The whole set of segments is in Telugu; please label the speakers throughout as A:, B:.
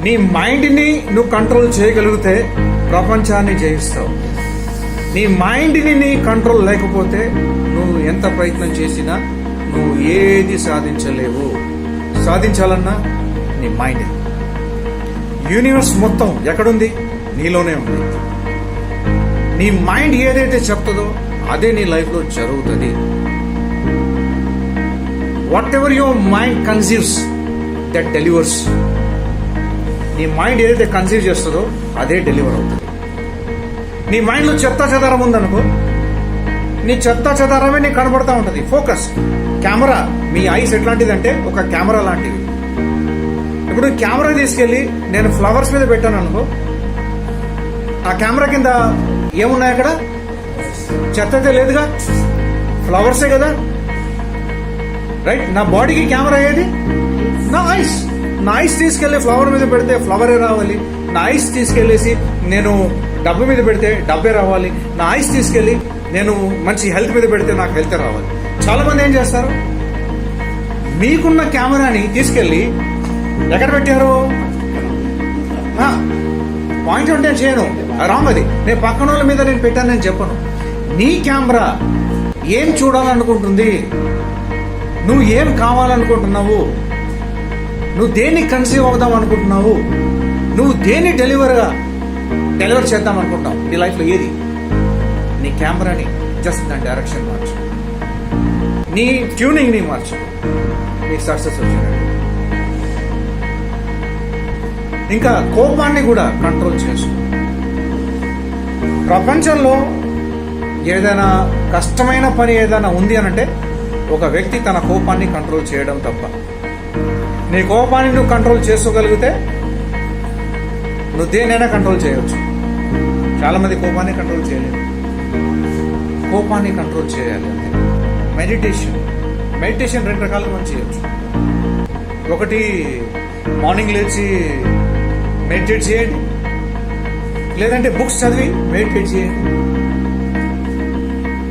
A: నీ మైండ్ని నువ్వు కంట్రోల్ చేయగలిగితే ప్రపంచాన్ని జయిస్తావు. నీ మైండ్ని నీ కంట్రోల్ లేకపోతే నువ్వు ఎంత ప్రయత్నం చేసినా నువ్వు ఏది సాధించలేవు. సాధించాలన్నా నీ మైండ్. యూనివర్స్ మొత్తం ఎక్కడుంది? నీలోనే ఉంది. నీ మైండ్ ఏదైతే చెప్తుందో అదే నీ లైఫ్లో జరుగుతుంది. What ever your mind conceives that delivers. నీ మైండ్ ఏదైతే కన్సీవ్ చేస్తుందో అదే డెలివర్ అవుతుంది. నీ మైండ్లో చెత్త చెదారం ఉందనుకో, నీ చెత్త చెదారమే నీకు కనబడతా ఉంటుంది. ఫోకస్. కెమెరా, మీ ఐస్ ఎట్లాంటిదంటే ఒక కెమెరా లాంటిది. ఇప్పుడు కెమెరా తీసుకెళ్ళి నేను ఫ్లవర్స్ మీద పెట్టాను అనుకో, ఆ కెమెరా కింద ఏమున్నాయి అక్కడ? చెత్త అయితే లేదుగా, ఫ్లవర్సే కదా, రైట్? నా బాడీకి కెమెరా ఏది? నా ఐస్. నా ఐస్ తీసుకెళ్లి ఫ్లవర్ మీద పెడితే ఫ్లవరే రావాలి. నా ఐస్ తీసుకెళ్లేసి నేను డబ్బు మీద పెడితే డబ్బే రావాలి. నా ఐస్ తీసుకెళ్లి నేను మంచి హెల్త్ మీద పెడితే నాకు హెల్త్ రావాలి. చాలా మంది ఏం చేస్తారు, మీకున్న కెమెరాని తీసుకెళ్లి ఎక్కడ పెట్టారు? పాయింట్ ఉంటే చేయను, రాంగ్. అది నేను పక్కన వాళ్ళ మీద నేను పెట్టాను నేను చెప్పను. నీ కెమెరా ఏం చూడాలనుకుంటుంది? నువ్వు ఏం కావాలనుకుంటున్నావు? నువ్వు దేన్ని కన్సీవ్ అవుదాం అనుకుంటున్నావు? నువ్వు దేన్ని డెలివర్ చేద్దాం అనుకుంటున్నావు? నీ లైఫ్లో ఏది? నీ కెమెరాని జస్ట్ దాని డైరెక్షన్ మార్చు, నీ ట్యూనింగ్ని మార్చు, నీకు సక్సెస్ వచ్చినట్టు. ఇంకా కోపాన్ని కూడా కంట్రోల్ చేసుకో. ప్రపంచంలో ఏదైనా కష్టమైన పని ఏదైనా ఉంది అనంటే ఒక వ్యక్తి తన కోపాన్ని కంట్రోల్ చేయడం తప్ప. నీ కోపాన్ని నువ్వు కంట్రోల్ చేసుకోగలిగితే నువ్వు దేనైనా కంట్రోల్ చేయవచ్చు. చాలా మంది కోపాన్ని కంట్రోల్ చేయలేరు. కోపాన్ని కంట్రోల్ చేయాలి అంటే మెడిటేషన్ 2 రకాలుగా మనం చేయొచ్చు. ఒకటి, మార్నింగ్ లేచి మెడిటేట్ చేయండి, లేదంటే బుక్స్ చదివి మెడిటేట్ చేయండి.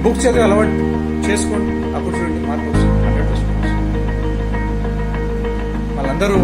A: బుక్స్ చదివి అలవాటు చేసుకోండి, అప్పుడు చూడండి మార్పు వస్తుంది 100%. వాళ్ళందరూ